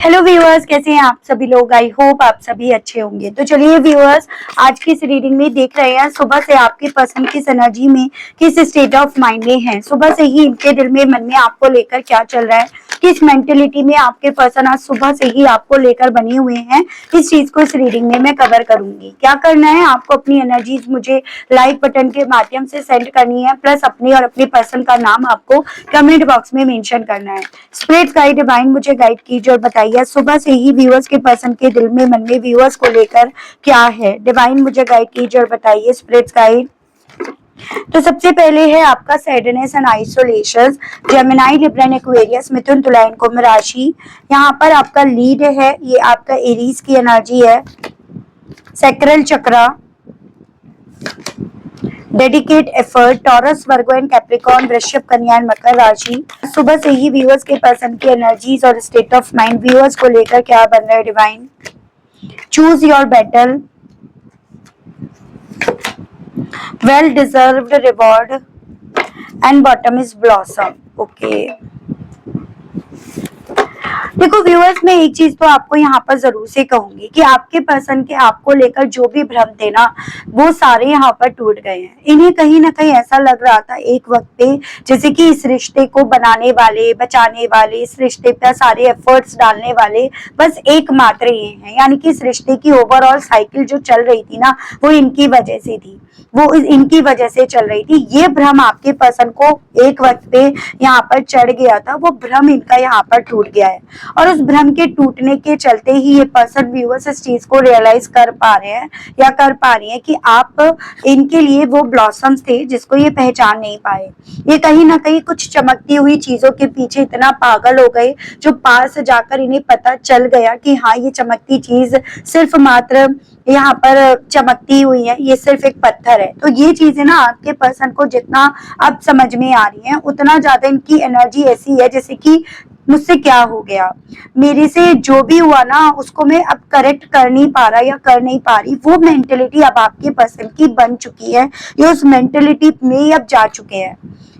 Hello viewers, कैसे हैं आप सभी लोग। आई होप आप सभी अच्छे होंगे। तो चलिए व्यूअर्स, आज की इस रीडिंग में देख रहे हैं सुबह से आपकी पसंद किस एनर्जी में, किस स्टेट ऑफ माइंड में है। सुबह से ही इनके दिल में, मन में आपको लेकर क्या चल रहा है, किस मेंटेलिटी में आपके पर्सन आज सुबह से ही आपको लेकर बने हुए हैं, इस चीज को इस रीडिंग में मैं कवर करूंगी। क्या करना है आपको, अपनी एनर्जीज मुझे लाइक बटन के माध्यम से सेंड करनी है, प्लस अपने और अपने पर्सन का नाम आपको कमेंट बॉक्स में मेंशन करना है। स्पिरिट गाइड डिवाइन मुझे गाइड कीजिए और बताइए सुबह से ही व्यूअर्स के पर्सन के दिल में, मन में व्यूअर्स को लेकर क्या है। डिवाइन मुझे गाइड कीजिए और बताइए स्पिरिट गाइड। तो सबसे पहले है आपका sadness and isolation, Gemini, Libra, Aquarius, मिथुन, तुला, कुंभ राशि। यहाँ पर आपका लीड है, ये आपका एरीज की एनर्जी है। Sacral chakra, dedicate effort, taurus, Virgo and Capricorn, वृश्चिक, कन्या एंड मकर राशि। सुबह से ही व्यूअर्स के पर्सन की एनर्जीज और स्टेट ऑफ माइंड व्यूअर्स को लेकर क्या बन रहा है। Divine, choose your battle, well deserved reward and bottom is blossom. Okay, देखो व्यूअर्स, मैं एक चीज तो आपको यहाँ पर जरूर से कहूंगी कि आपके पर्सन के आपको लेकर जो भी भ्रम थे ना, वो सारे यहाँ पर टूट गए हैं। इन्हें कहीं ना कहीं ऐसा लग रहा था एक वक्त पे, जैसे कि इस रिश्ते को बनाने वाले, बचाने वाले, इस रिश्ते पर सारे एफर्ट्स डालने वाले बस एकमात्र ये हैं। यानी कि इस रिश्ते की ओवरऑल साइकिल जो चल रही थी ना, वो इनकी वजह से थी, वो इनकी वजह से चल रही थी। ये भ्रम आपके पर्सन को एक वक्त पे यहाँ पर चढ़ गया था, वो भ्रम इनका यहाँ पर टूट गया है। और उस भ्रम के टूटने के चलते ही ये पर्सन व्यूअर्स इस चीज को रियलाइज कर पा रहे हैं या कर पा रही है कि आप इनके लिए वो ब्लॉसम्स थे जिसको ये पहचान नहीं पाए। ये कहीं ना कहीं कुछ चमकती हुई चीजों के पीछे इतना पागल हो गए, जो पास जाकर इन्हें पता चल गया कि हाँ, ये चमकती चीज सिर्फ मात्र यहाँ पर चमकती हुई है, ये सिर्फ एक पत्थर है। तो ये चीजें ना आपके पर्सन को जितना अब समझ में आ रही है, उतना ज्यादा इनकी एनर्जी ऐसी है जैसे कि मुझसे क्या हो गया, मेरे से जो भी हुआ ना उसको मैं अब करेक्ट कर नहीं पा रहा या कर नहीं पा रही। वो मेंटेलिटी अब आपके पर्सन की बन चुकी है, ये उस मेंटेलिटी में अब जा चुके हैं।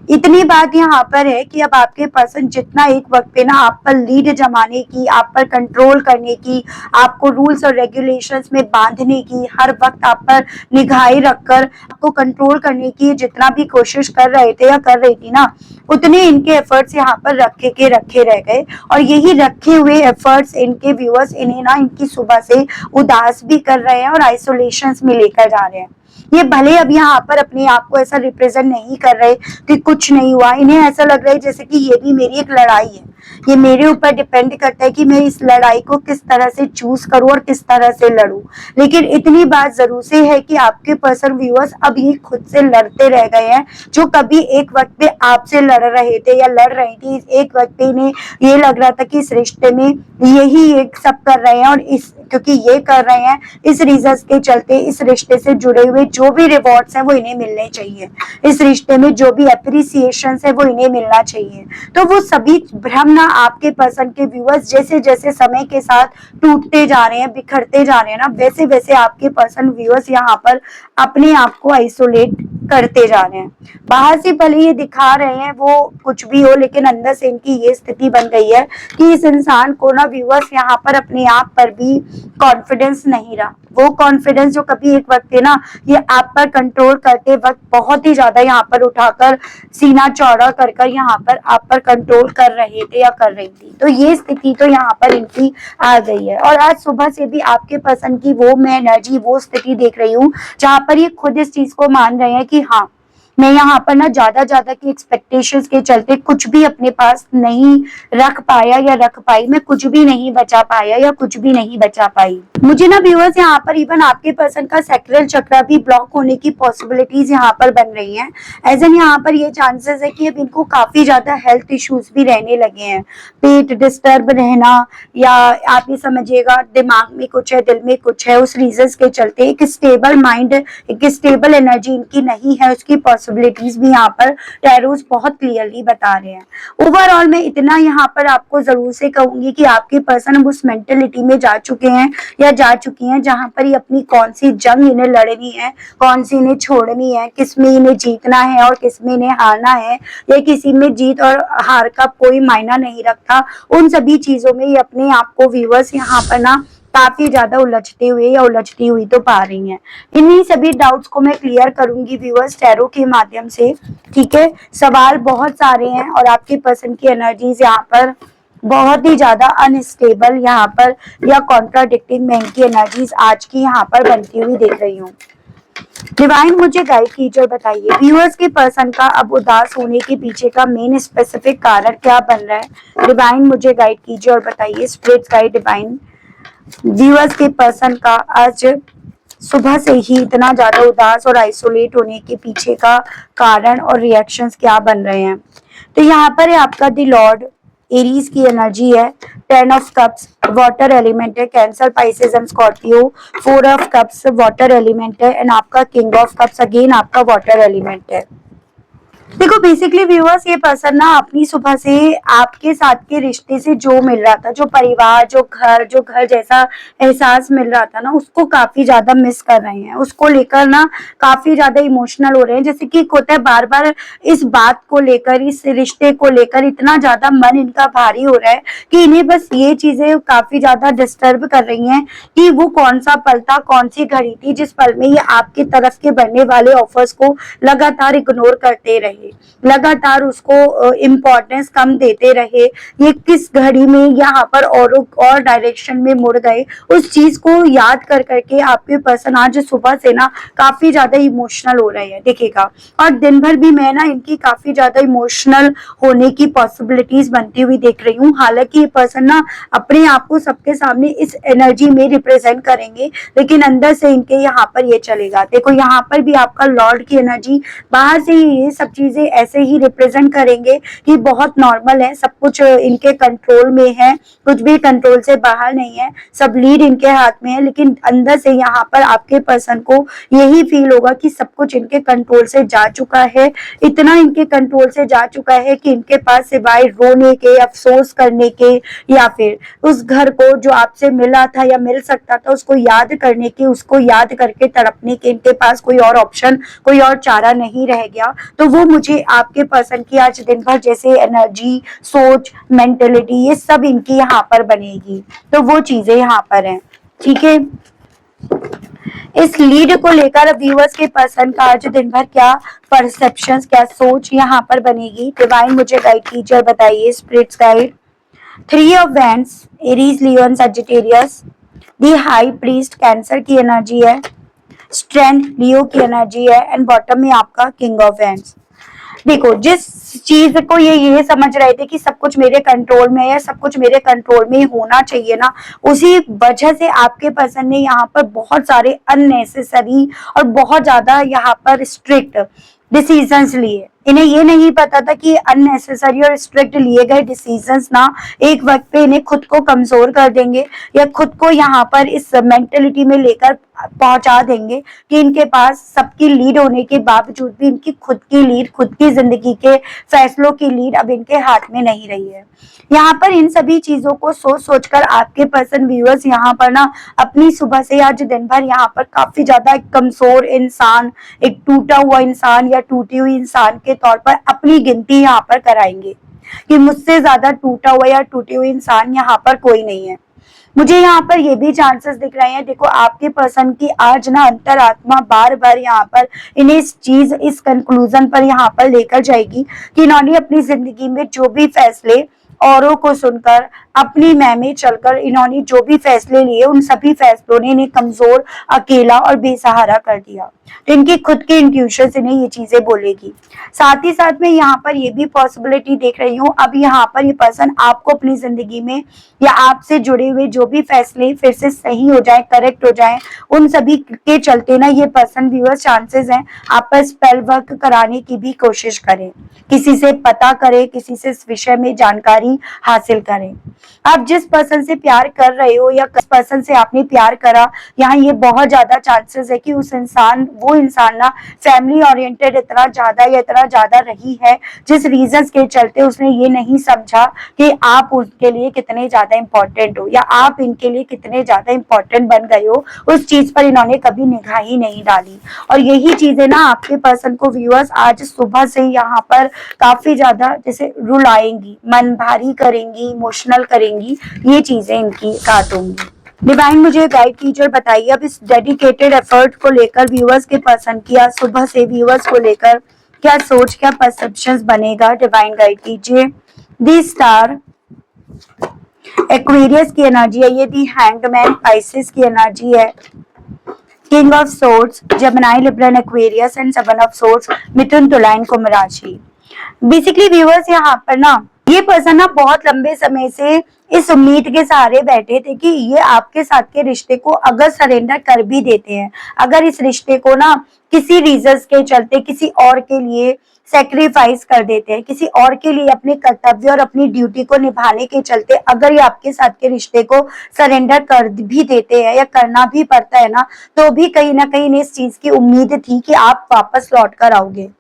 इतनी बात यहाँ पर है कि अब आपके पर्सन जितना एक वक्त पे ना आप पर लीड जमाने की, आप पर कंट्रोल करने की, आपको रूल्स और रेगुलेशंस में बांधने की, हर वक्त आप पर निगाहें रखकर आपको कंट्रोल करने की जितना भी कोशिश कर रहे थे या कर रही थी ना, उतने इनके एफर्ट्स यहाँ पर रखे रह गए। और यही रखे हुए एफर्ट्स इनके व्यूअर्स इन्हें ना इनकी सुबह से उदास भी कर रहे हैं और आइसोलेशन में लेकर जा रहे हैं। ये भले अब यहाँ पर अपने आप को ऐसा रिप्रेजेंट नहीं कर रहे कि कुछ नहीं हुआ, इन्हें ऐसा लग रहा है जैसे कि ये भी मेरी एक लड़ाई है, ये मेरे ऊपर डिपेंड करता है कि मैं इस लड़ाई को किस तरह से चूज करूं और किस तरह से लड़ूं। लेकिन इतनी बात जरूर से है कि आपके पर्सन व्यूअर्स अब ये खुद से लड़ते रह गए हैं, जो कभी एक वक्त पे आपसे लड़ रहे थे या लड़ रही थी। एक वक्त पे इन्हें ये लग रहा था कि इस रिश्ते में यही एक सब कर रहे हैं, और इस क्योंकि ये कर रहे हैं, इस रीजन के चलते इस रिश्ते से जुड़े हुए जो भी रिवॉर्ड्स हैं वो इन्हें मिलने चाहिए, इस रिश्ते में जो भी अप्रिसिएशन है वो इन्हें मिलना चाहिए। तो वो सभी भ्रम ना आपके पर्सन के व्यूअर्स जैसे जैसे समय के साथ टूटते जा रहे हैं, बिखरते जा रहे हैं ना, वैसे वैसे आपके पर्सन व्यूअर्स यहाँ पर अपने आप को आइसोलेट करते जा रहे हैं। बाहर से भले ये दिखा रहे हैं वो कुछ भी हो, लेकिन अंदर से इनकी ये स्थिति बन गई है कि इस इंसान को ना व्यूअर्स यहाँ पर अपने आप पर भी कॉन्फिडेंस नहीं रहा। वो कॉन्फिडेंस जो कभी एक वक्त थे ना, ये आप पर कंट्रोल करते वक्त बहुत ही ज्यादा यहाँ पर उठाकर सीना चौड़ा कर कर यहाँ पर आप पर कंट्रोल कर रहे थे या कर रही थी। तो ये स्थिति तो यहाँ पर इनकी आ गई है। और आज सुबह से भी आपके पर्सन की वो मैं एनर्जी, वो स्थिति देख रही हूँ जहाँ पर ये खुद इस चीज को मान रहे हैं कि हाँ, मैं यहाँ पर ना ज्यादा की एक्सपेक्टेशंस के चलते कुछ भी अपने पास नहीं रख पाया या रख पाई, मैं कुछ भी नहीं बचा पाया या कुछ भी नहीं बचा पाई। मुझे ना व्यूअर्स यहाँ पर इवन आपके पर्सन का सैक्रल चक्र भी ब्लॉक होने की पॉसिबिलिटीज यहाँ पर बन रही हैं। एज एन यहाँ पर ये चांसेस है कि अब इनको काफी ज्यादा हेल्थ इश्यूज भी रहने लगे हैं, पेट डिस्टर्ब रहना, या आप ये समझिएगा दिमाग में कुछ है, दिल में कुछ है, उस रीजन के चलते एक स्टेबल माइंड, एक स्टेबल एनर्जी इनकी नहीं है, उसकी पॉसिबिलिटीज भी यहाँ पर टैरोस बहुत क्लियरली बता रहे हैं। ओवरऑल मैं इतना यहाँ पर आपको जरूर से कहूंगी कि आपके पर्सन उस मेंटेलिटी में जा चुके हैं या जा चुकी हैं जहां पर ये अपनी कौन सी जंग इन्हें लड़नी है, कौन सी इन्हें छोड़नी है, किसमें इन्हें जीतना है और किसमें इन्हें हारना है, या किसी में जीत और हार का कोई मायना नहीं रखता। उन सभी चीजों में ये अपने आप को व्यूअर्स यहाँ पर ना काफी ज्यादा उलझते हुए या उलझती हुई तो पा रही हैं। इन्हीं सभी डाउट्स को मैं क्लियर करूंगी व्यूअर्स टैरो के माध्यम से। ठीक है, सवाल बहुत सारे हैं और आपके पर्सन की एनर्जीज यहाँ पर बहुत ही ज्यादा अनस्टेबल यहाँ पर या कॉन्ट्राडिक्टिंग मैं इनकी एनर्जीज आज की यहाँ पर बनती हुई देख रही हूँ। डिवाइन मुझे गाइड कीजिए और बताइए व्यूअर्स के पर्सन का अब उदास होने के पीछे का मेन स्पेसिफिक कारण क्या बन रहा है। डिवाइन मुझे गाइड कीजिए और बताइए, स्पिरिट गाइड डिवाइन, व्यूअर्स के पर्सन का आज सुबह से ही इतना ज्यादा उदास और आइसोलेट होने के पीछे का कारण और रिएक्शंस क्या बन रहे हैं। तो यहाँ पर है आपका द लॉर्ड, एरीज की एनर्जी है, 10 ऑफ कप्स वाटर एलिमेंट है, cancer Pisces and Scorpio, 4 of cups water element है एंड आपका किंग ऑफ कप्स अगेन आपका वाटर एलिमेंट है। देखो बेसिकली व्यूअर्स ये पर्सन ना अपनी सुबह से आपके साथ के रिश्ते से जो मिल रहा था, जो परिवार, जो घर जैसा एहसास मिल रहा था ना, उसको काफी ज्यादा मिस कर रहे हैं। उसको लेकर ना काफी ज्यादा इमोशनल हो रहे हैं। जैसे कि होता है बार बार इस बात को लेकर, इस रिश्ते को लेकर इतना ज्यादा मन इनका भारी हो रहा है कि इन्हें बस ये चीजें काफी ज्यादा डिस्टर्ब कर रही हैं कि वो कौन सा पल था, कौन सी घड़ी थी जिस पल में ये आपकी तरफ के बढ़ने वाले ऑफर्स को लगातार इग्नोर करते रहे, लगातार उसको इम्पोर्टेंस कम देते रहे। ये किस घड़ी में यहाँ पर और डायरेक्शन में मुड़ गए, उस चीज को याद कर करके आपके पर्सन आज सुबह से ना काफी ज्यादा इमोशनल हो रहे हैं देखिएगा। और दिन भर भी मैं ना इनकी काफी ज्यादा इमोशनल होने की पॉसिबिलिटीज बनती हुई देख रही हूँ। हालांकि ये पर्सन ना अपने आप को सबके सामने इस एनर्जी में रिप्रेजेंट करेंगे, लेकिन अंदर से इनके यहाँ पर ये चलेगा। देखो यहाँ पर भी आपका लॉर्ड की एनर्जी, बाहर से ये सब चीजें ऐसे ही रिप्रेजेंट करेंगे कि बहुत नॉर्मल है, सब कुछ इनके कंट्रोल में है, कुछ भी कंट्रोल से बाहर नहीं है, सब लीड इनके हाथ में है। लेकिन अंदर से यहाँ पर आपके पर्सन को यही फील होगा कि सब कुछ इनके कंट्रोल से जा चुका है, इतना इनके कंट्रोल से जा चुका है कि इनके पास सिवाय रोने के, अफसोस करने के, या फिर उस घर को जो आपसे मिला था या मिल सकता था उसको याद करने के, उसको याद करके तड़पने के इनके पास कोई और ऑप्शन, कोई और चारा नहीं रह गया। तो वो मुझे आपके पर्सन की आज दिन भर जैसे एनर्जी, सोच, मेंटेलिटी ये सब इनकी यहाँ पर बनेगी। तो वो चीजें यहाँ पर हैं। ठीक है, इस लीड को लेकर व्यूअर्स के पर्सन का आज दिन भर क्या परसेप्शंस, क्या सोच यहाँ पर बनेगी। डिवाइन मुझे गाइड कीजिए और बताइए, spirits guide. 3 of wands, Aries, Leo, Sagittarius, the high priest Cancer की एनर्जी है, स्ट्रेंथ लियो की एनर्जी है एंड बॉटम में आपका किंग ऑफ वैंड्स। देखो जिस चीज को ये समझ रहे थे कि सब कुछ मेरे कंट्रोल में है या सब कुछ मेरे कंट्रोल में होना चाहिए ना, उसी वजह से आपके पर्सन ने यहाँ पर बहुत सारे अननेसेसरी और बहुत ज्यादा यहाँ पर स्ट्रिक्ट डिसीजंस लिए। इन्हें ये नहीं पता था कि अननेसेसरी और स्ट्रिक्ट लिए गए डिसीजंस ना एक वक्त पे इन्हें खुद को कमजोर कर देंगे या खुद को यहाँ पर इस मेंटेलिटी में लेकर पहुंचा देंगे कि इनके पास सबकी लीड होने के बावजूद भी इनकी खुद की लीड, खुद की जिंदगी के फैसलों की लीड अब इनके हाथ में नहीं रही है। यहाँ पर इन सभी चीजों को सोच सोचकर आपके पर्सन व्यूअर्स यहाँ पर ना अपनी सुबह से आज दिन भर यहाँ पर काफी ज्यादा एक कमजोर इंसान, एक टूटा हुआ इंसान या टूटी हुई इंसान के तौर पर अपनी गिनती यहाँ पर कराएंगे कि मुझसे ज्यादा टूटा हुआ या टूटी हुई इंसान यहाँ पर कोई नहीं है। मुझे यहाँ पर ये भी चांसेस दिख रहे हैं, देखो आपके पर्सन की आज ना अंतरात्मा बार बार यहाँ पर इन्हें इस कंक्लूजन पर यहाँ पर लेकर जाएगी कि इन्होंने अपनी जिंदगी में जो भी फैसले औरों को सुनकर अपनी मैं में चलकर इन्होंने जो भी फैसले लिए, उन सभी फैसलों ने इन्हें कमजोर, अकेला और बेसहारा कर दिया। तो इनकी खुद के इंट्यूशन इन्हें ये चीजें बोलेगी। साथ ही साथ में यहाँ पर ये भी पॉसिबिलिटी देख रही हूँ, अब यहाँ पर ये पर्सन आपको अपनी जिंदगी में या आपसे जुड़े हुए जो भी फैसले फिर से सही हो जाए, करेक्ट हो जाए, उन सभी के चलते ना ये पर्सन व्यूअर्स चांसेस हैं आप पर स्पेल वर्क कराने की भी कोशिश करें, किसी से पता करें, किसी से इस विषय में जानकारी हासिल करें। आप जिस पर्सन से प्यार कर रहे हो या किस पर्सन से आपने प्यार करा, यहाँ ये बहुत ज्यादा चांसेस है कि वो इंसान ना फैमिली ओरिएंटेड इतना ज्यादा रही है, जिस रीजन के चलते उसने ये नहीं समझा कि आप उनके लिए कितने ज्यादा इंपॉर्टेंट हो या आप इनके लिए कितने ज्यादा इंपॉर्टेंट बन गए हो, उस चीज पर इन्होंने कभी निगाह ही नहीं डाली। और यही चीजें ना आपके पर्सन को व्यूअर्स आज सुबह से यहाँ पर काफी ज्यादा जैसे रुलाएंगी, मन भारी करेंगी, इमोशनल करेंगी, ये चीजें इनकी साथ होंगी। डिवाइन मुझे गाइड कीजिए और बताइए अब इस डेडिकेटेड एफर्ट को लेकर व्यूअर्स के पर्सन की आज सुबह से व्यूअर्स को लेकर क्या सोच, क्या परसेप्शंस बनेगा। डिवाइन गाइड कीजिए। दी स्टार एक्वेरियस की एनर्जी है, ये दी हैंगमैन पाइसेस की एनर्जी है, king of swords Gemini Libra Aquarius and seven of swords मिथुन तुला कुंभ राशि। बेसिकली व्यूअर्स यहाँ पर ना ये पर्सन ना बहुत लंबे समय से इस उम्मीद के सहारे बैठे थे कि ये आपके साथ के रिश्ते को अगर सरेंडर कर भी देते हैं, अगर इस रिश्ते को ना किसी रीजंस के चलते किसी और के लिए सेक्रीफाइस कर देते हैं, किसी और के लिए अपने कर्तव्य और अपनी ड्यूटी को निभाने के चलते अगर ये आपके साथ के रिश्ते को सरेंडर कर भी देते हैं या करना भी पड़ता है ना, तो भी कहीं ना कहीं इस चीज की उम्मीद थी कि आप वापस लौट कर आओगे।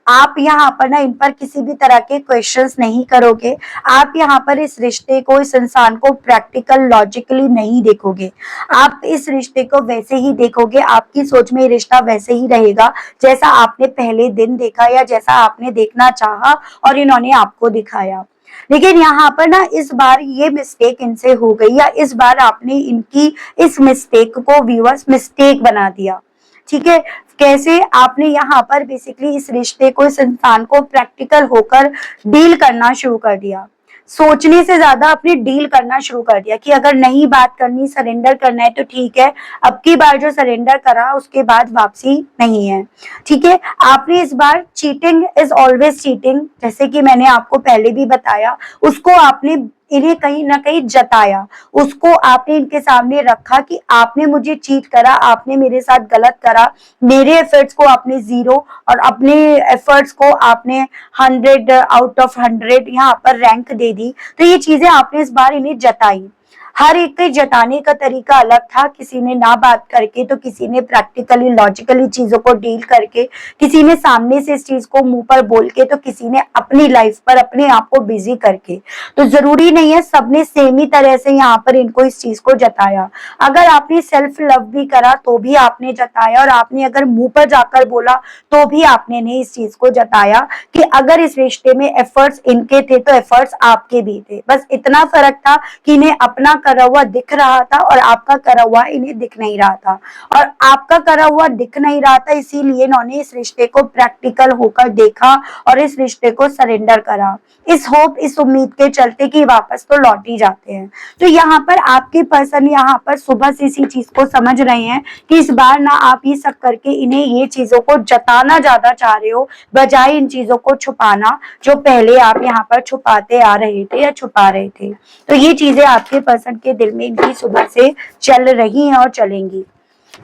आप यहाँ पर ना इन पर किसी भी तरह के क्वेश्चंस नहीं करोगे, आप यहाँ पर इस रिश्ते को, इस इंसान को प्रैक्टिकल लॉजिकली नहीं देखोगे, आप इस रिश्ते को वैसे ही देखोगे, आपकी सोच में ये रिश्ता वैसे ही रहेगा जैसा आपने पहले दिन देखा या जैसा आपने देखना चाहा और इन्होंने आपको दिखाया। लेकिन यहाँ पर ना इस बार ये मिस्टेक इनसे हो गई या इस बार आपने इनकी इस मिस्टेक को व्यूअर्स मिस्टेक बना दिया। ठीक है, कैसे आपने यहाँ पर बेसिकली इस रिश्ते को, इस इंसान को प्रैक्टिकल होकर डील करना शुरू कर दिया, सोचने से ज्यादा आपने डील करना शुरू कर दिया कि अगर नहीं बात करनी, सरेंडर करना है तो ठीक है, अब की बार जो सरेंडर करा उसके बाद वापसी नहीं है। ठीक है, आपने इस बार चीटिंग इज ऑलवेज चीटिंग, जैसे कि मैंने आपको पहले भी बताया, उसको आपने इन्हें कहीं ना कहीं जताया, उसको आपने इनके सामने रखा कि आपने मुझे चीट करा, आपने मेरे साथ गलत करा, मेरे एफर्ट्स को आपने 0 और अपने एफर्ट्स को आपने 100 आउट ऑफ 100 यहाँ पर रैंक दे दी। तो ये चीजें आपने इस बार इन्हें जताई। हर एक के जताने का तरीका अलग था, किसी ने ना बात करके, तो किसी ने प्रैक्टिकली लॉजिकली चीजों को डील करके, किसी ने सामने से इस चीज को मुंह पर बोल के, तो किसी ने अपनी लाइफ पर अपने आप को बिजी करके। तो जरूरी नहीं है सबने सेम ही तरह से यहाँ पर इनको इस चीज को जताया। अगर आपने सेल्फ लव भी करा तो भी आपने जताया, और आपने अगर मुंह पर जाकर बोला तो भी आपने नहीं इस चीज को जताया कि अगर इस रिश्ते में एफर्ट्स इनके थे तो एफर्ट्स आपके भी थे। बस इतना फर्क था कि इन्हें अपना करा हुआ दिख रहा था और आपका करा हुआ इन्हें दिख नहीं रहा था, और आपका करा हुआ दिख नहीं रहा था इसीलिए इन्होंने इस रिश्ते को प्रैक्टिकल होकर देखा और इस रिश्ते को सरेंडर करा, इस होप, इस उम्मीद के चलते कि वापस तो लौट ही जाते हैं। तो यहाँ पर आपके पर्सन यहाँ पर सुबह से इसी चीज को समझ रहे हैं कि इस बार ना आप ये सब करके इन्हें ये चीजों को जताना ज्यादा चाह रहे हो, बजाय इन चीजों को छुपाना जो पहले आप यहाँ पर छुपाते आ रहे थे या छुपा रहे थे। तो ये चीजें आपके पर्सन के दिल में इनकी सुबह से चल रही हैं और चलेंगी।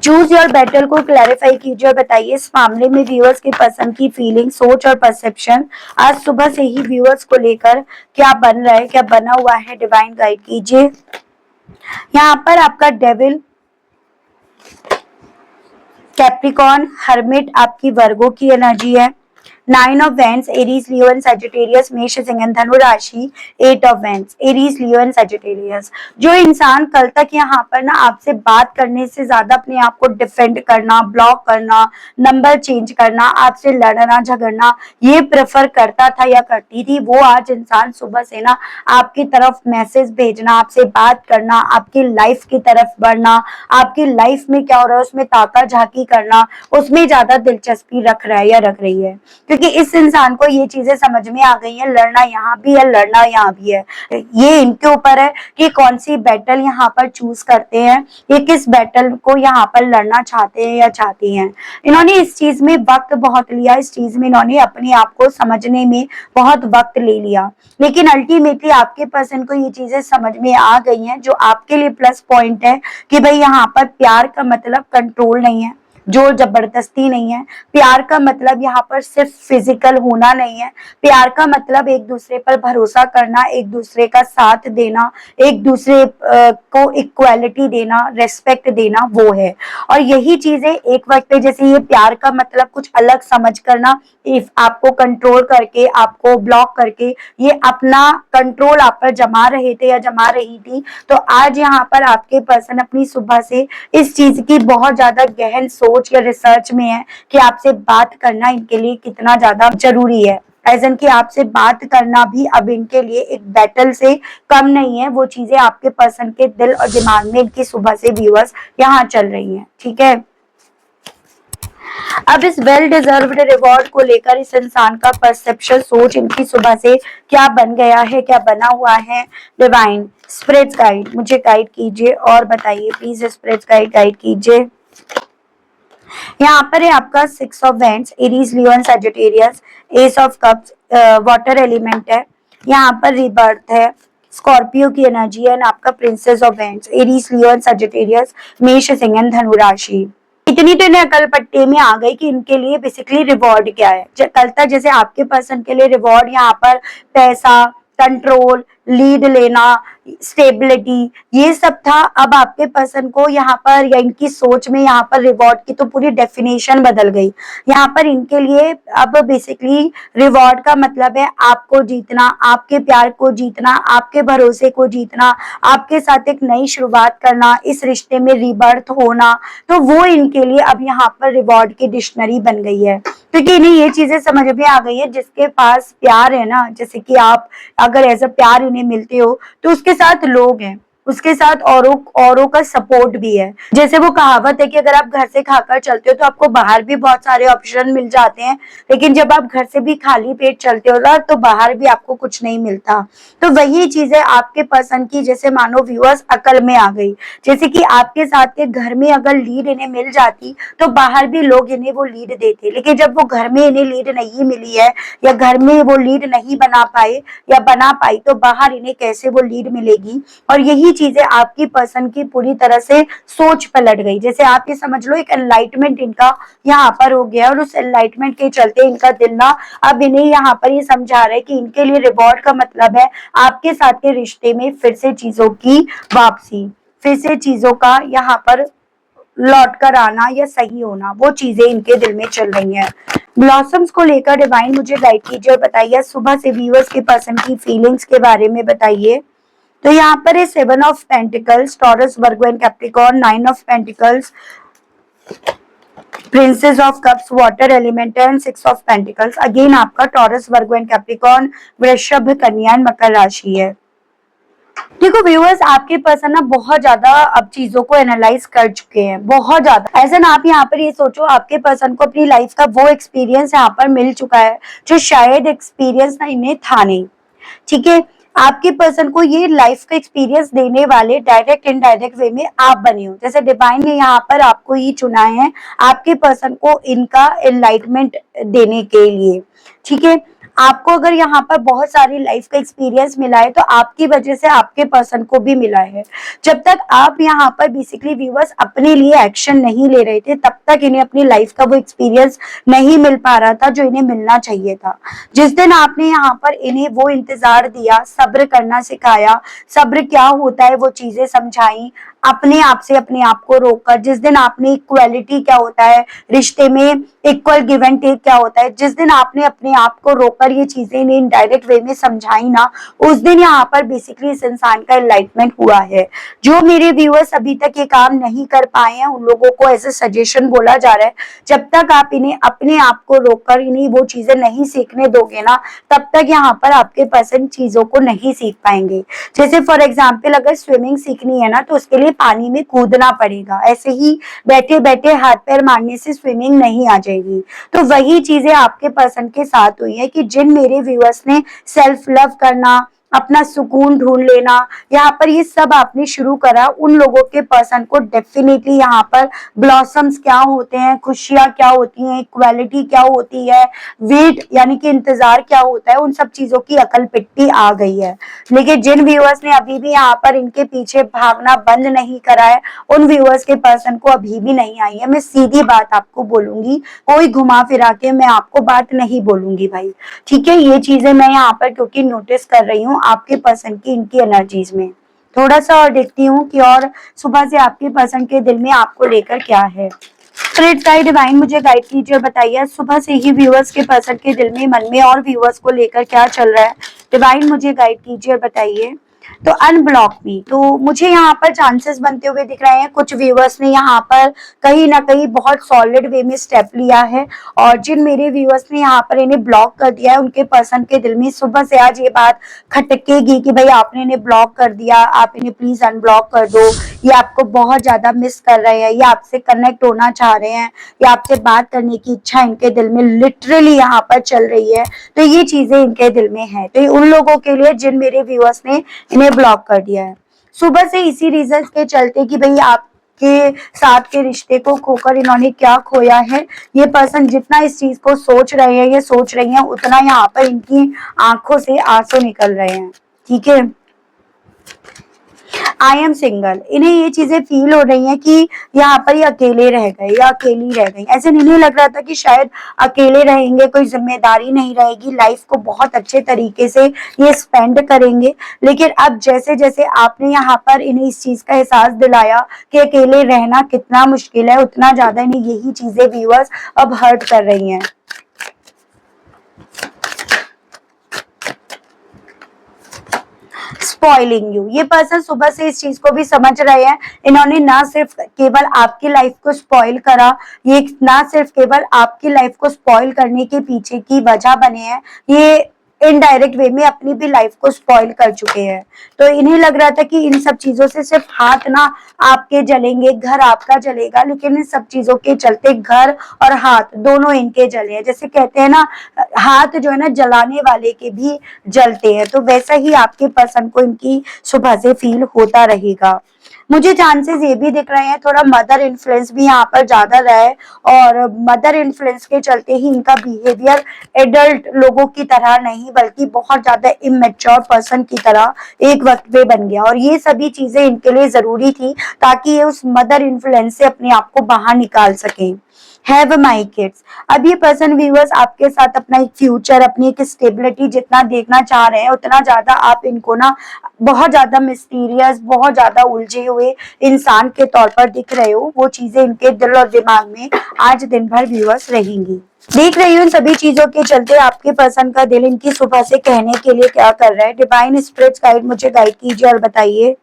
चूज योर बैटल को क्लैरिफाई कीजिए और बताइए इस मामले में व्यूअर्स के पसंद की फीलिंग, सोच और परसेप्शन आज सुबह से ही व्यूअर्स को लेकर क्या बन रहा है, क्या बना हुआ है। डिवाइन गाइड कीजिए। यहाँ पर आपका डेविल, कैप्रिकॉर्न, हर्मिट आपकी वर्गो की एनर्जी है, 9 of wands Aries, Leo and Sagittarius, Mesh, Singh and Dhanu राशि, 8 of wands Aries, Leo and Sagittarius. जो इंसान कल तक यहाँ पर ना आपसे बात करने से ज्यादा अपने आप को डिफेंड करना, ब्लॉक करना, नंबर चेंज करना, आपसे लड़ना झगड़ना ये प्रेफर करता था या करती थी, वो आज इंसान सुबह से ना आपकी तरफ मैसेज भेजना, आपसे बात करना, आपकी लाइफ की तरफ बढ़ना, आपकी लाइफ में क्या हो रहा है उसमें ताका झाकी करना, उसमें ज्यादा दिलचस्पी रख रहा है या रख रही है, क्योंकि इस इंसान को ये चीजें समझ में आ गई हैं, लड़ना यहाँ भी है, लड़ना यहाँ भी है। ये इनके ऊपर है कि कौन सी बैटल यहाँ पर चूज करते हैं, ये किस बैटल को यहाँ पर लड़ना चाहते हैं या चाहती हैं। इन्होंने इस चीज में वक्त बहुत लिया, इस चीज में इन्होंने अपने आप को समझने में बहुत वक्त ले लिया, लेकिन अल्टीमेटली आपके पर्सन को ये चीजें समझ में आ गई हैं। जो आपके लिए प्लस पॉइंट है कि भाई यहाँ पर प्यार का मतलब कंट्रोल नहीं है, जोर जबरदस्ती नहीं है। प्यार का मतलब यहाँ पर सिर्फ फिजिकल होना नहीं है। प्यार का मतलब एक दूसरे पर भरोसा करना, एक दूसरे का साथ देना, एक दूसरे को इक्वालिटी देना, रेस्पेक्ट देना, वो है। और यही चीजें एक वक्त पे, जैसे ये प्यार का मतलब कुछ अलग समझ करना, इफ आपको कंट्रोल करके, आपको ब्लॉक करके ये अपना कंट्रोल आप पर जमा रहे थे या जमा रही थी, तो आज यहाँ पर आपके पर्सन अपनी सुबह से इस चीज की बहुत ज्यादा गहन सोच या रिसर्च में है कि आपसे बात करना इनके लिए कितना ज्यादा जरूरी है। एजन कि आपसे बात करना भी अब इनके लिए एक बैटल से कम नहीं है। वो चीजें आपके पर्सन के दिल और दिमाग में इनकी सुबह से व्यूअर्स यहाँ चल रही हैं। ठीक है, अब इस वेल डिजर्व्ड रिवॉर्ड को लेकर इस इंसान का परसेप्शन, सोच इनकी सुबह से क्या बन गया है, क्या बना हुआ है। डिवाइन स्पिरिट्स गाइड, मुझे गाइड कीजिए और बताइए प्लीज। स्पिरिट्स गाइड कीजिए। यहाँ पर है आपका 6 of vents, Aries, Leo and Sagittarius, S of cups, water element है। यहाँ पर रिबर्थ है, स्कॉर्पियो की एनर्जी है, आपका princess of vents, Aries, Leo and Sagittarius, Mesh, Singh and Dhanu राशि। इतनी तो इन्हें अकल पट्टी में आ गई कि इनके लिए बेसिकली रिवॉर्ड क्या है। कल तक जैसे आपके पर्सन के लिए रिवॉर्ड यहाँ पर पैसा, कंट्रोल, लीड लेना, स्टेबिलिटी, ये सब था। अब आपके पर्सन को यहाँ पर या इनकी सोच में यहाँ पर रिवॉर्ड की तो पूरी डेफिनेशन बदल गई। यहाँ पर इनके लिए अब बेसिकली रिवॉर्ड का मतलब है आपको जीतना, आपके प्यार को जीतना, आपके भरोसे को जीतना, आपके साथ एक नई शुरुआत करना, इस रिश्ते में रीबर्थ होना। तो वो इनके लिए अब यहाँ पर रिवॉर्ड की डिक्शनरी बन गई है, क्योंकि इन्हें ये चीजें समझ में आ गई है। जिसके पास प्यार है ना, जैसे कि आप अगर ऐसा प्यार इन्हें मिलते हो तो उसके साथ लोग हैं, उसके साथ औरों का सपोर्ट भी है। जैसे वो कहावत है कि अगर आप घर से खाकर चलते हो तो आपको बाहर भी बहुत सारे ऑप्शन मिल जाते हैं, लेकिन जब आप घर से भी खाली पेट चलते हो ना तो बाहर भी आपको कुछ नहीं मिलता। तो वही चीजें आपके पर्सन की जैसे मानो व्यूअर्स अकल में आ गई। जैसे कि आपके साथ के घर में अगर लीड इन्हें मिल जाती तो बाहर भी लोग इन्हें वो लीड देते, लेकिन जब वो घर में इन्हें लीड नहीं मिली है या घर में वो लीड नहीं बना पाए या बना पाई, तो बाहर इन्हें कैसे वो लीड मिलेगी। और यही चीजें आपकी पर्सन की पूरी तरह से सोच पलट गई। जैसे आप ये समझ लो एक एनलाइटमेंट इनका यहाँ पर हो गया, और उस एनलाइटमेंट के चलते इनका दिल ना अब इन्हें यहाँ पर ये समझा रहा है कि इनके लिए रिवॉर्ड का मतलब है आपके साथ के रिश्ते में फिर से चीजों की वापसी, फिर से चीजों का यहाँ पर लौट कर आना या सही होना। वो चीजें इनके दिल में चल रही हैं। ब्लॉसम्स को लेकर डिवाइन मुझे गाइड कीजिए और बताइए सुबह से व्यूअर्स के पर्सन की फीलिंग्स के बारे में बताइए। तो यहाँ पर है 7 of pentacles, taurus, Virgo and Capricorn, 9 of pentacles, princess of cups, water element and 6 of pentacles. Again आपका टॉरस, वर्गो एंड कैप्रिकॉर्न, वृषभ, कन्या एंड मकर राशि है। देखो व्यूअर्स, आपके पर्सन ना बहुत ज्यादा अब चीजों को एनालाइज कर चुके हैं, बहुत ज्यादा। ऐसा ना आप यहाँ पर ये सोचो आपके पर्सन को अपनी लाइफ का वो एक्सपीरियंस यहाँ पर मिल चुका है जो शायद एक्सपीरियंस ना इन्हें था नहीं। ठीक है, आपके पर्सन को ये लाइफ का एक्सपीरियंस देने वाले डायरेक्ट इनडायरेक्ट वे में आप बने हो। जैसे डिवाइन ने यहाँ पर आपको ही चुना है आपके पर्सन को इनका एनलाइटमेंट देने के लिए। ठीक है, आपको अगर यहाँ पर बहुत सारी लाइफ का एक्सपीरियंस मिला है तो आपकी वजह से आपके पर्सन को भी मिला है। जब तक आप यहाँ पर बेसिकली व्यूअर्स अपने लिए एक्शन नहीं ले रहे थे तब तक इन्हें अपनी लाइफ का वो एक्सपीरियंस नहीं मिल पा रहा था जो इन्हें मिलना चाहिए था। जिस दिन आपने यहाँ पर इन्हें वो इंतजार दिया, सब्र करना सिखाया, सब्र क्या होता है वो चीजें समझाई, अपने आप से अपने आप को रोककर, जिस दिन आपने इक्वालिटी क्या होता है रिश्ते में, इक्वल गिव एंड टेक क्या होता है, जिस दिन आपने अपने आप को रोककर ये चीजें इन्हें इनडायरेक्ट वे में समझाई ना, उस दिन यहाँ पर बेसिकली इस इंसान का एनलाइटमेंट हुआ है। जो मेरे व्यूअर्स अभी तक ये काम नहीं कर पाए हैं उन लोगों को ऐसे सजेशन बोला जा रहा है, जब तक आप इन्हें अपने आप को रोककर इन्हें वो चीजें नहीं सीखने दोगे ना, तब तक यहाँ पर आपके पर्सन चीजों को नहीं सीख पाएंगे। जैसे फॉर एग्जाम्पल अगर स्विमिंग सीखनी है ना तो उसके लिए पानी में कूदना पड़ेगा, ऐसे ही बैठे बैठे हाथ पैर मारने से स्विमिंग नहीं आ जाएगी। तो वही चीजें आपके पर्सन के साथ हुई है कि जिन मेरे व्यूअर्स ने सेल्फ लव करना, अपना सुकून ढूंढ लेना, यहाँ पर ये सब आपने शुरू करा, उन लोगों के पर्सन को डेफिनेटली यहाँ पर ब्लॉसम्स क्या होते हैं, खुशियां क्या होती हैं, इक्वालिटी क्या होती है, वेट यानी कि इंतजार क्या होता है, उन सब चीजों की अकल पिट्टी आ गई है। लेकिन जिन व्यूअर्स ने अभी भी यहाँ पर इनके पीछे भागना बंद नहीं करा है, उन व्यूअर्स के पर्सन को अभी भी नहीं आई है। मैं सीधी बात आपको बोलूंगी, कोई घुमा फिरा के मैं आपको बात नहीं बोलूंगी भाई, ठीक है। ये चीजें मैं यहाँ पर क्योंकि नोटिस कर रही हूँ आपके पर्सन की इनकी एनर्जीज में। थोड़ा सा और देखती हूँ कि और सुबह से आपके पर्सन के दिल में आपको लेकर क्या है। स्पिरिट गाइड डिवाइन मुझे गाइड कीजिए और बताइए सुबह से ही व्यूअर्स के पर्सन के दिल में, मन में और व्यूअर्स को लेकर क्या चल रहा है। डिवाइन मुझे गाइड कीजिए और बताइए। तो अनब्लॉक मी, तो मुझे यहाँ पर चांसेस बनते हुए दिख रहे हैं कुछ व्यूअर्स ने यहाँ पर कहीं ना कहीं बहुत सॉलिड वे में स्टेप लिया है, और जिन मेरे व्यूअर्स ने यहाँ पर इन्हें ब्लॉक कर दिया है, उनके पर्सन के दिल में सुबह से आज ये बात खटकेगी कि भाई आपने इन्हें ब्लॉक कर दिया, आप इन्हें प्लीज अनब्लॉक कर दो। ये आपको बहुत ज्यादा मिस कर रहे हैं, ये आपसे कनेक्ट होना चाह रहे हैं, या आपसे बात करने की इच्छा इनके दिल में लिटरली यहाँ पर चल रही है। तो ये चीजें इनके दिल में है। तो ये उन लोगों के लिए जिन मेरे व्यूअर्स ने इन्हें ब्लॉक कर दिया है सुबह से, इसी रीजन के चलते कि भाई आपके साथ के रिश्ते को खोकर इन्होंने क्या खोया है। ये पर्सन जितना इस चीज को सोच रहे हैं, ये सोच रही हैं, उतना यहाँ पर इनकी आंखों से आंसू निकल रहे हैं, ठीक है। आई एम सिंगल, इन्हें ये चीजें फील हो रही हैं कि यहाँ पर ये अकेले रह गए या अकेली रह गई। ऐसे इन्हें लग रहा था कि शायद अकेले रहेंगे, कोई जिम्मेदारी नहीं रहेगी, लाइफ को बहुत अच्छे तरीके से ये स्पेंड करेंगे। लेकिन अब जैसे जैसे आपने यहाँ पर इन्हें इस चीज का एहसास दिलाया कि अकेले रहना कितना मुश्किल है, उतना ज्यादा इन्हें यही चीजें व्यूअर्स अब हर्ट कर रही हैं। स्पॉइलिंग यू, ये पर्सन सुबह से इस चीज को भी समझ रहे हैं। इन्होंने ना सिर्फ केवल आपकी लाइफ को स्पॉइल करा, ये ना सिर्फ केवल आपकी लाइफ को स्पॉइल करने के पीछे की वजह बने हैं, ये इनडायरेक्ट वे में अपनी भी लाइफ को स्पॉइल कर चुके हैं। तो इन्हें लग रहा था कि इन सब चीजों से सिर्फ हाथ ना आपके जलेंगे, घर आपका जलेगा, लेकिन इन सब चीजों के चलते घर और हाथ दोनों इनके जले हैं। जैसे कहते हैं ना, हाथ जो है ना जलाने वाले के भी जलते हैं, तो वैसा ही आपके पर्सन को इनकी सुबह से फील होता रहेगा। मुझे चांसेस ये भी दिख रहे हैं थोड़ा मदर इन्फ्लुएंस भी यहाँ पर ज्यादा रहा है, और मदर इन्फ्लुएंस के चलते ही इनका बिहेवियर एडल्ट लोगों की तरह नहीं बल्कि बहुत ज्यादा इमेच्योर पर्सन की तरह एक वक्त पे बन गया। और ये सभी चीजें इनके लिए जरूरी थी ताकि ये उस मदर इन्फ्लुएंस से अपने आप को बाहर निकाल सके। हैव माई किड्स, अब ये पर्सन व्यूअर्स आपके साथ अपना एक फ्यूचर, अपनी एक स्टेबिलिटी जितना देखना चाह रहे हैं, उतना ज्यादा आप इनको ना बहुत ज्यादा मिस्टीरियस, बहुत ज्यादा उलझे हुए इंसान के तौर पर दिख रहे हो। वो चीजें इनके दिल और दिमाग में आज दिन भर व्यूअर्स रहेंगी। देख रही हूँ इन सभी चीजों के चलते आपके पर्सन का दिल इनकी सुबह से कहने के लिए क्या कर रहा है। डिवाइन स्पिरिट्स गाइड मुझे गाइड कीजिए और बताइए।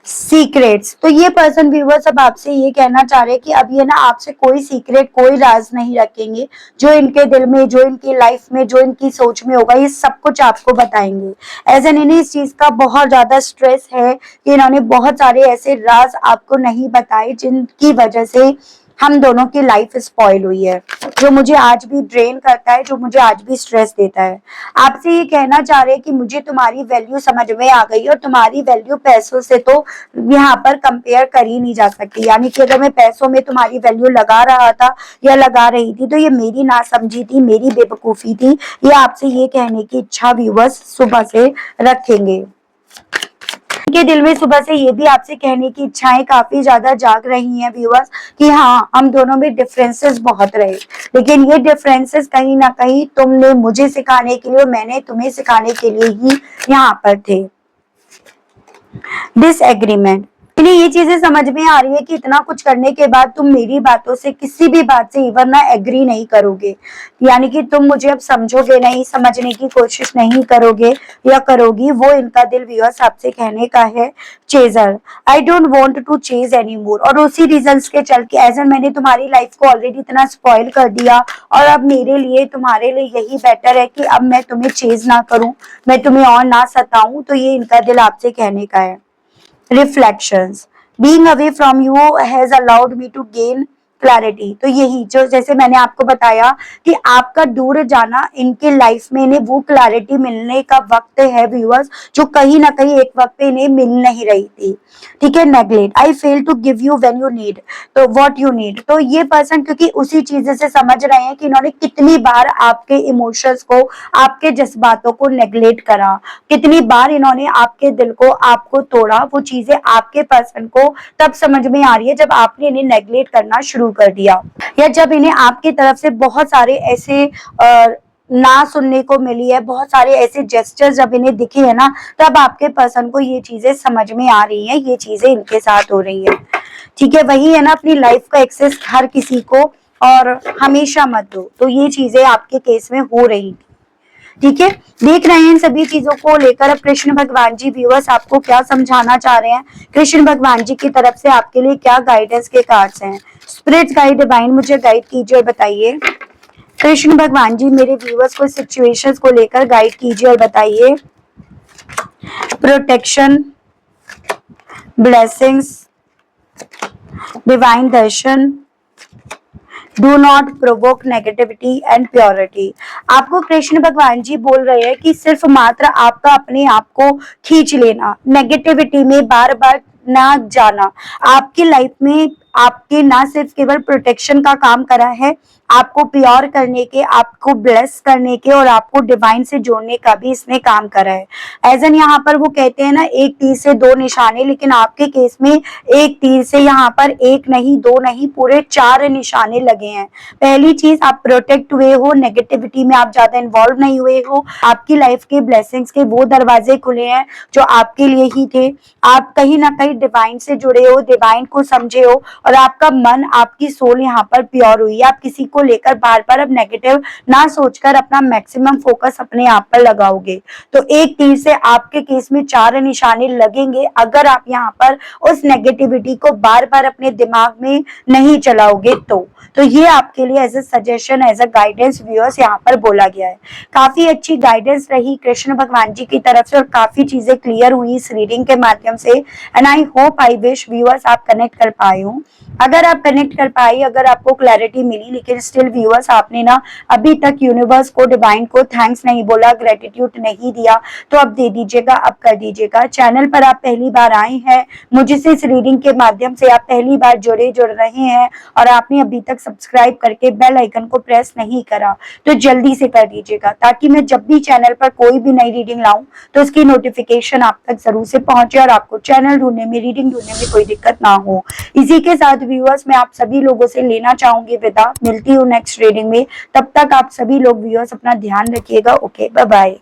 सीक्रेट्स, तो ये पर्सन व्यूअर्स अब आपसे ये कहना चाह रहे हैं कि अब ये ना आपसे कोई सीक्रेट, कोई राज नहीं रखेंगे। जो इनके दिल में, जो इनकी लाइफ में, जो इनकी सोच में होगा, ये सब कुछ आपको बताएंगे। एज एन इन्हें इस चीज का बहुत ज्यादा स्ट्रेस है कि इन्होंने बहुत सारे ऐसे राज आपको नहीं बताए जिनकी वजह से हम दोनों की लाइफ स्पॉइल हुई है, जो मुझे आज भी ड्रेन करता है, जो मुझे आज भी स्ट्रेस देता है। आपसे ये कहना चाह रहे हैं कि मुझे तुम्हारी वैल्यू समझ में आ गई, और तुम्हारी वैल्यू पैसों से तो यहाँ पर कंपेयर कर ही नहीं जा सकती। यानी कि अगर मैं पैसों में तुम्हारी वैल्यू लगा रहा था या लगा रही थी तो ये मेरी नासमझी थी, मेरी बेवकूफी थी। ये आपसे ये कहने की इच्छा व्यूअर्स सुबह से रखेंगे। के दिल में सुबह से ये भी आपसे कहने की इच्छाएं काफी ज्यादा जाग रही हैं व्यूअर्स कि हाँ, हम दोनों में डिफरेंसेस बहुत रहे, लेकिन ये डिफरेंसेस कहीं ना कहीं तुमने मुझे सिखाने के लिए और मैंने तुम्हें सिखाने के लिए ही यहाँ पर थे। डिसएग्रीमेंट, इन्हें ये चीजें समझ में आ रही है कि इतना कुछ करने के बाद तुम मेरी बातों से, किसी भी बात से इवन ना एग्री नहीं करोगे, यानी कि तुम मुझे अब समझोगे नहीं, समझने की कोशिश नहीं करोगे या करोगी। वो इनका दिल व्यूअर्स आपसे कहने का है। Chaser, I don't want to chase any more, और उसी रीजंस के चल के एज मैंने तुम्हारी लाइफ को ऑलरेडी इतना स्पॉइल कर दिया, और अब मेरे लिए, तुम्हारे लिए यही बेटर है कि अब मैं तुम्हें चेज ना करूं, मैं तुम्हें और ना सताऊं। तो ये इनका दिल आपसे कहने का है। Reflections, being away from you has allowed me to gain clarity. तो यही जो जैसे मैंने आपको बताया कि आपका दूर जाना इनके लाइफ में इन्हें वो क्लैरिटी मिलने का वक्त है व्यूअर्स, जो कहीं ना कहीं एक वक्त पे इन्हें मिल नहीं रही थी। ठीक है, neglect, I fail to give you when you need, तो व्हाट यू नीड। तो ये पर्सन क्योंकि उसी चीज से समझ रहे हैं कि इन्होंने कितनी बार आपके इमोशंस को, आपके जज्बातों को नेगलेक्ट करा, कितनी बार इन्होंने आपके दिल को, आपको तोड़ा। वो चीजें आपके पर्सन को तब समझ में आ रही है जब आपने इन्हें नेगलेक्ट करना शुरू कर दिया, या जब इन्हें आपकी तरफ से बहुत सारे ऐसे ना सुनने को मिली है, बहुत सारे ऐसे जेस्चर जब इन्हें दिखे है ना, तब आपके पर्सन को ये चीजें समझ में आ रही हैं, ये चीजें इनके साथ हो रही हैं। ठीक है, वही है ना, अपनी लाइफ का एक्सेस हर किसी को और हमेशा मत दो। तो ये चीजें आपके केस में हो रही थी। ठीक है, देख रहे हैं इन सभी चीजों को लेकर अब कृष्ण भगवान जी व्यूअर्स आपको क्या समझाना चाह रहे हैं, कृष्ण भगवान जी की तरफ से आपके लिए क्या गाइडेंस के कार्ड्स हैं। स्पिरिट गाइड डिवाइन मुझे गाइड कीजिए और बताइए। कृष्ण भगवान जी मेरे व्यूअर्स को सिचुएशंस को लेकर गाइड कीजिए और बताइए। Protection, blessings, divine Darshan, do not provoke negativity and purity. आपको कृष्ण भगवान जी बोल रहे हैं कि सिर्फ मात्र आपका अपने आप को खींच लेना, नेगेटिविटी में बार बार ना जाना, आपकी लाइफ में आपके ना सिर्फ केवल प्रोटेक्शन का काम करा है, आपको प्योर करने के, आपको ब्लेस करने के और आपको डिवाइन से जोड़ने का भी इसने काम करा है। एज एन यहाँ पर वो कहते हैं ना, एक तीर से दो निशाने, लेकिन आपके केस में एक तीर से यहाँ पर एक नहीं, दो नहीं, पूरे 4 निशाने लगे हैं। पहली चीज, आप प्रोटेक्ट हुए हो, नेगेटिविटी में आप ज्यादा इन्वॉल्व नहीं हुए हो, आपकी लाइफ के ब्लेसिंग्स के वो दरवाजे खुले हैं जो आपके लिए ही थे। आप कहीं ना कहीं डिवाइन से जुड़े हो, डिवाइन को समझे हो और आपका मन, आपकी सोल यहाँ पर प्योर हुई है। आप किसी को लेकर बार बार अब नेगेटिव ना सोचकर अपना मैक्सिमम फोकस अपने आप पर लगाओगे। तो एक तीर से आपके केस में 4 निशाने लगेंगे अगर आप यहाँ पर उस नेगेटिविटी को बार बार अपने दिमाग में नहीं चलाओगे। तो ये आपके लिए as a suggestion, as a guidance viewers यहाँ पर बोला गया है। काफी अच्छी गाइडेंस रही कृष्ण भगवान जी की तरफ से और काफी चीजें क्लियर हुई इस रीडिंग के माध्यम से। And I hope, I wish viewers आप कनेक्ट कर पाए हो। अगर आप कनेक्ट कर पाई, अगर आपको क्लैरिटी मिली, लेकिन स्टिल व्यूअर्स आपने ना अभी तक यूनिवर्स को, डिवाइन को थैंक्स नहीं बोला, ग्रेटिट्यूड नहीं दिया, तो अब दे दीजिएगा, अब कर दीजिएगा। चैनल पर आप पहली बार आए हैं, मुझसे इस रीडिंग के माध्यम से आप पहली बार जुड़ रहे हैं और आपने अभी तक सब्सक्राइब करके बेल आइकन को प्रेस नहीं करा, तो जल्दी से कर दीजिएगा, ताकि मैं जब भी चैनल पर कोई भी नई रीडिंग लाऊं तो उसकी नोटिफिकेशन आप तक जरूर से पहुंचे और आपको चैनल ढूंढने में, रीडिंग ढूंढने में कोई दिक्कत ना हो। इसी के साथ व्यूअर्स मैं आप सभी लोगों से लेना चाहूंगी विदा, मिलती हूँ नेक्स्ट रीडिंग में। तब तक आप सभी लोग व्यूअर्स अपना ध्यान रखिएगा। Okay, bye bye.